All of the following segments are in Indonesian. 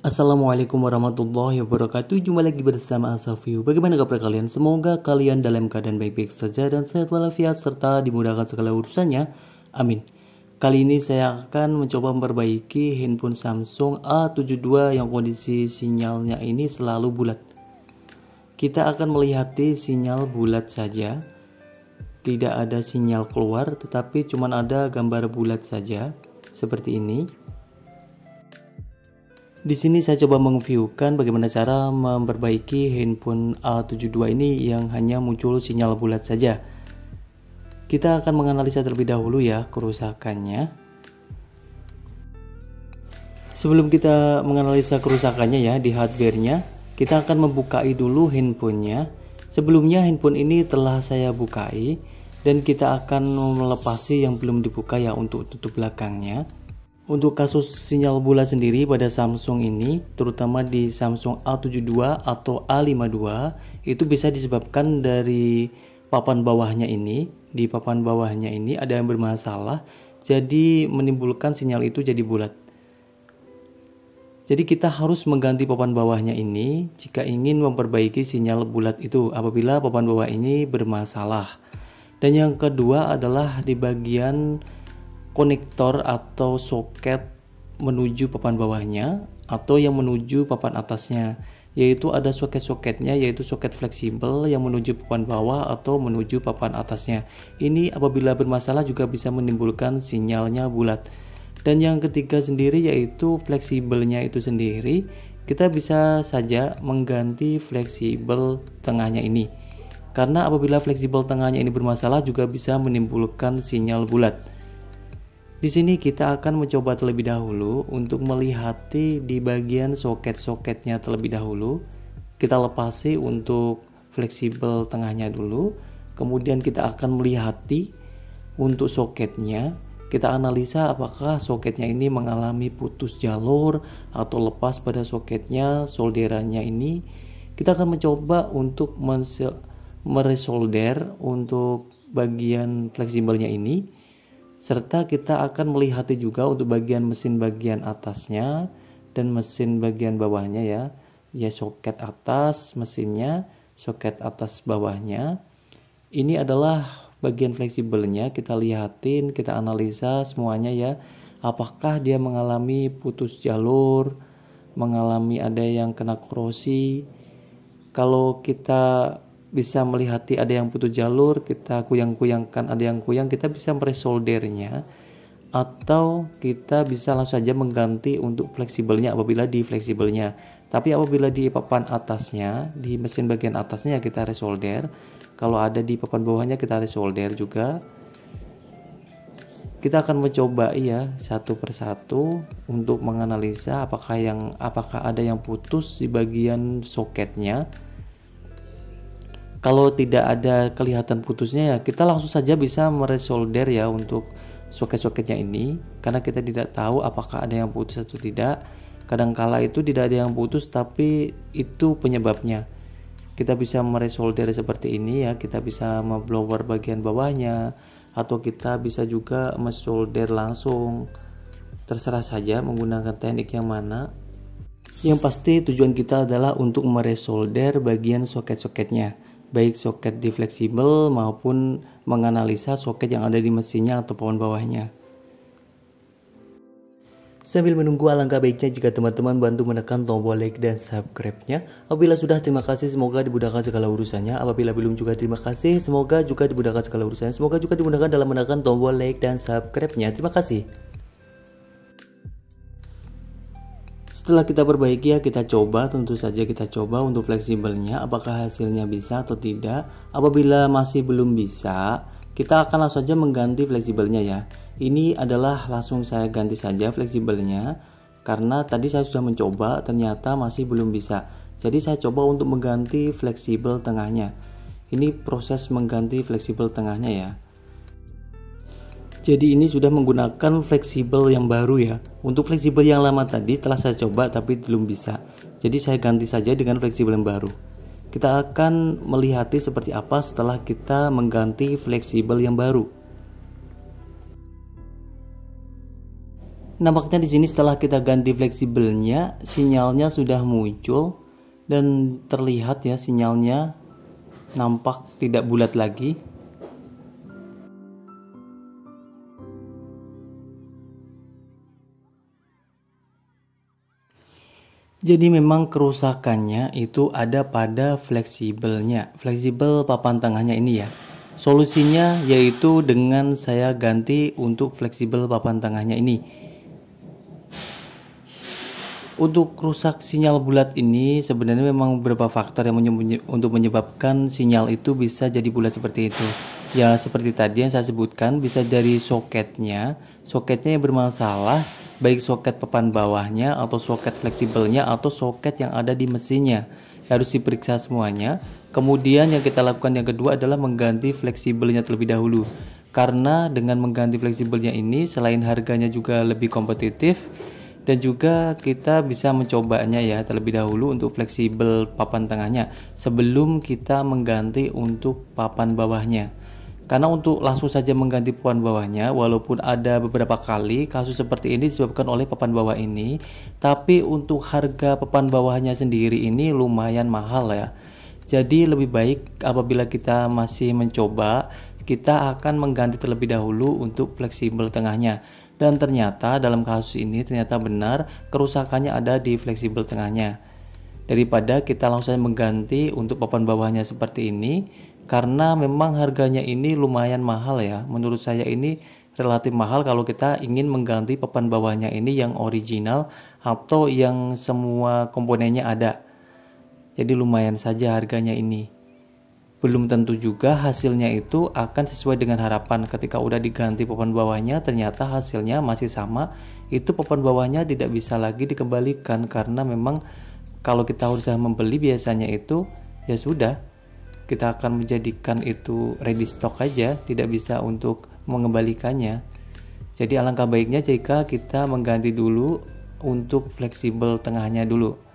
Assalamualaikum warahmatullahi wabarakatuh. Jumpa lagi bersama Asafiu. Bagaimana kabar kalian? Semoga kalian dalam keadaan baik-baik saja dan sehat walafiat serta dimudahkan segala urusannya. Amin. Kali ini saya akan mencoba memperbaiki handphone Samsung A72 yang kondisi sinyalnya ini selalu bulat. Kita akan melihat sinyal bulat saja. Tidak ada sinyal keluar, tetapi cuma ada gambar bulat saja seperti ini. Di sini saya coba mengeviewkan bagaimana cara memperbaiki handphone A72 ini yang hanya muncul sinyal bulat saja. Kita akan menganalisa terlebih dahulu ya kerusakannya. Sebelum kita menganalisa kerusakannya ya di hardware-nya, kita akan membukai dulu handphonenya. Sebelumnya handphone ini telah saya bukai dan kita akan melepasi yang belum dibuka ya untuk tutup belakangnya. Untuk kasus sinyal bulat sendiri pada Samsung ini, terutama di Samsung A72 atau A52, itu bisa disebabkan dari papan bawahnya ini. Di papan bawahnya ini ada yang bermasalah, jadi menimbulkan sinyal itu jadi bulat. Jadi kita harus mengganti papan bawahnya ini jika ingin memperbaiki sinyal bulat itu apabila papan bawah ini bermasalah. Dan yang kedua adalah di bagian konektor atau soket menuju papan bawahnya atau yang menuju papan atasnya, yaitu ada soket-soketnya, yaitu soket fleksibel yang menuju papan bawah atau menuju papan atasnya. Ini apabila bermasalah juga bisa menimbulkan sinyalnya bulat. Dan yang ketiga sendiri yaitu fleksibelnya itu sendiri, kita bisa saja mengganti fleksibel tengahnya ini, karena apabila fleksibel tengahnya ini bermasalah juga bisa menimbulkan sinyal bulat. Di sini kita akan mencoba terlebih dahulu untuk melihat di bagian soket-soketnya terlebih dahulu. Kita lepasi untuk fleksibel tengahnya dulu. Kemudian kita akan melihat untuk soketnya. Kita analisa apakah soketnya ini mengalami putus jalur atau lepas pada soketnya, solderannya ini. Kita akan mencoba untuk meresolder untuk bagian fleksibelnya ini. Serta kita akan melihat juga untuk bagian mesin bagian atasnya dan mesin bagian bawahnya ya soket atas mesinnya, soket atas bawahnya. Ini adalah bagian fleksibelnya, kita lihatin, kita analisa semuanya ya. Apakah dia mengalami putus jalur, mengalami ada yang kena korosi. Kalau kita bisa melihat ada yang putus jalur, kita kuyang-kuyangkan ada yang kuyang, kita bisa meresoldernya, atau kita bisa langsung saja mengganti untuk fleksibelnya apabila di fleksibelnya. Tapi apabila di papan atasnya, di mesin bagian atasnya kita resolder. Kalau ada di papan bawahnya kita resolder juga. Kita akan mencoba ya satu persatu untuk menganalisa apakah ada yang putus di bagian soketnya. Kalau tidak ada kelihatan putusnya ya kita langsung saja bisa meresolder ya untuk soket-soketnya ini, karena kita tidak tahu apakah ada yang putus atau tidak. Kadangkala itu tidak ada yang putus tapi itu penyebabnya. Kita bisa meresolder seperti ini ya, kita bisa memblower bagian bawahnya atau kita bisa juga mesolder langsung. Terserah saja menggunakan teknik yang mana. Yang pasti tujuan kita adalah untuk meresolder bagian soket-soketnya, baik soket di fleksibel maupun menganalisa soket yang ada di mesinnya atau papan bawahnya. Sambil menunggu, alangkah baiknya jika teman-teman bantu menekan tombol like dan subscribe-nya. Apabila sudah, terima kasih, semoga dimudahkan segala urusannya. Apabila belum juga, terima kasih, semoga juga dimudahkan segala urusannya. Semoga juga dimudahkan dalam menekan tombol like dan subscribe-nya. Terima kasih. Setelah kita perbaiki ya, kita coba, tentu saja kita coba untuk fleksibelnya apakah hasilnya bisa atau tidak. Apabila masih belum bisa, kita akan langsung saja mengganti fleksibelnya ya. Ini adalah langsung saya ganti saja fleksibelnya, karena tadi saya sudah mencoba ternyata masih belum bisa. Jadi saya coba untuk mengganti fleksibel tengahnya. Ini proses mengganti fleksibel tengahnya ya. Jadi ini sudah menggunakan fleksibel yang baru ya. Untuk fleksibel yang lama tadi telah saya coba tapi belum bisa. Jadi saya ganti saja dengan fleksibel yang baru. Kita akan melihat seperti apa setelah kita mengganti fleksibel yang baru. Nampaknya di sini setelah kita ganti fleksibelnya, sinyalnya sudah muncul dan terlihat ya, sinyalnya nampak tidak bulat lagi. Jadi memang kerusakannya itu ada pada fleksibelnya, fleksibel papan tengahnya ini ya. Solusinya yaitu dengan saya ganti untuk fleksibel papan tengahnya ini. Untuk rusak sinyal bulat ini sebenarnya memang beberapa faktor yang untuk menyebabkan sinyal itu bisa jadi bulat seperti itu. Ya seperti tadi yang saya sebutkan, bisa dari soketnya yang bermasalah, baik soket papan bawahnya atau soket fleksibelnya atau soket yang ada di mesinnya. Harus diperiksa semuanya. Kemudian yang kita lakukan yang kedua adalah mengganti fleksibelnya terlebih dahulu. Karena dengan mengganti fleksibelnya ini selain harganya juga lebih kompetitif, dan juga kita bisa mencobanya ya terlebih dahulu untuk fleksibel papan tengahnya sebelum kita mengganti untuk papan bawahnya. Karena untuk langsung saja mengganti papan bawahnya, walaupun ada beberapa kali kasus seperti ini disebabkan oleh papan bawah ini, tapi untuk harga papan bawahnya sendiri ini lumayan mahal ya. Jadi lebih baik apabila kita masih mencoba, kita akan mengganti terlebih dahulu untuk fleksibel tengahnya. Dan ternyata dalam kasus ini ternyata benar kerusakannya ada di fleksibel tengahnya. Daripada kita langsung mengganti untuk papan bawahnya seperti ini, karena memang harganya ini lumayan mahal ya. Menurut saya ini relatif mahal kalau kita ingin mengganti papan bawahnya ini yang original atau yang semua komponennya ada. Jadi lumayan saja harganya ini. Belum tentu juga hasilnya itu akan sesuai dengan harapan. Ketika udah diganti papan bawahnya ternyata hasilnya masih sama, itu papan bawahnya tidak bisa lagi dikembalikan. Karena memang kalau kita sudah membeli biasanya itu ya sudah, kita akan menjadikan itu ready stock aja, tidak bisa untuk mengembalikannya. Jadi alangkah baiknya jika kita mengganti dulu untuk fleksibel tengahnya dulu.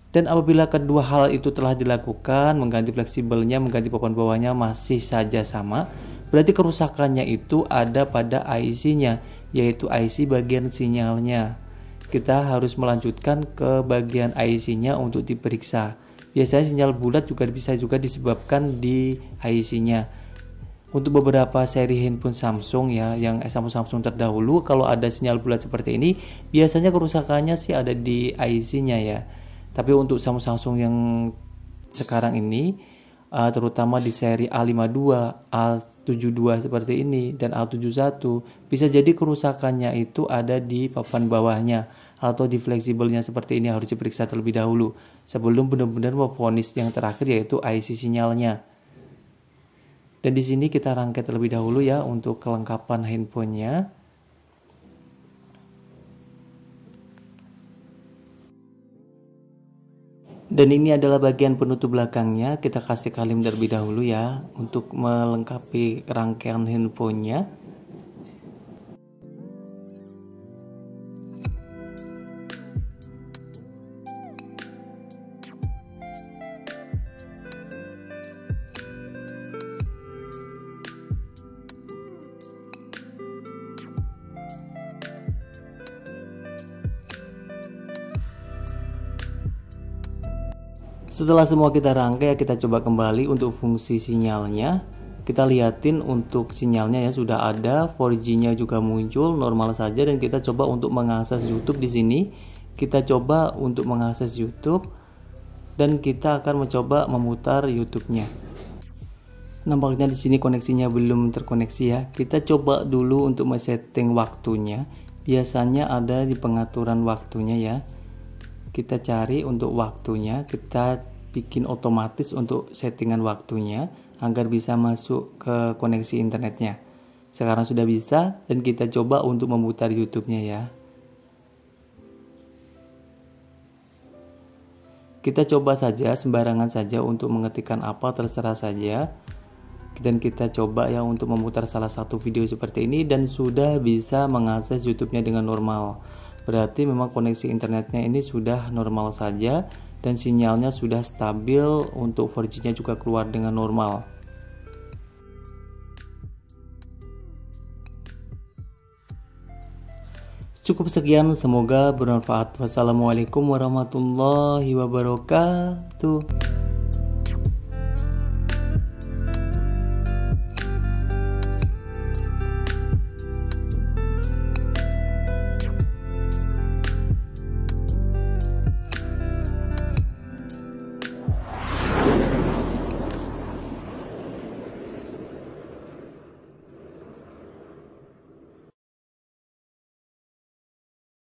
Dan apabila kedua hal itu telah dilakukan, mengganti fleksibelnya, mengganti papan bawahnya masih saja sama, berarti kerusakannya itu ada pada IC-nya, yaitu IC bagian sinyalnya. Kita harus melanjutkan ke bagian IC-nya untuk diperiksa. Biasanya sinyal bulat juga bisa disebabkan di IC-nya. Untuk beberapa seri handphone Samsung ya, yang Samsung terdahulu, kalau ada sinyal bulat seperti ini, biasanya kerusakannya sih ada di IC-nya ya. Tapi untuk Samsung yang sekarang ini, terutama di seri A52, A72 seperti ini, dan A71, bisa jadi kerusakannya itu ada di papan bawahnya atau di fleksibelnya seperti ini. Harus diperiksa terlebih dahulu sebelum benar-benar memvonis yang terakhir yaitu IC sinyalnya. Dan di sini kita rangkai terlebih dahulu ya untuk kelengkapan handphonenya. Dan ini adalah bagian penutup belakangnya. Kita kasih kalim terlebih dahulu ya untuk melengkapi rangkaian handphonenya. Setelah semua kita rangkai, kita coba kembali untuk fungsi sinyalnya. Kita liatin untuk sinyalnya ya sudah ada, 4G-nya juga muncul normal saja, dan kita coba untuk mengakses YouTube di sini. Kita coba untuk mengakses YouTube dan kita akan mencoba memutar YouTube-nya. Nampaknya di sini koneksinya belum terkoneksi ya. Kita coba dulu untuk men-setting waktunya. Biasanya ada di pengaturan waktunya ya. Kita cari untuk waktunya, kita bikin otomatis untuk settingan waktunya agar bisa masuk ke koneksi internetnya. Sekarang sudah bisa dan kita coba untuk memutar YouTube-nya ya. Kita coba saja sembarangan saja untuk mengetikkan apa, terserah saja. Dan kita coba ya untuk memutar salah satu video seperti ini dan sudah bisa mengakses YouTube-nya dengan normal. Berarti memang koneksi internetnya ini sudah normal saja dan sinyalnya sudah stabil, untuk 4G-nya juga keluar dengan normal. Cukup sekian, semoga bermanfaat. Wassalamualaikum warahmatullahi wabarakatuh.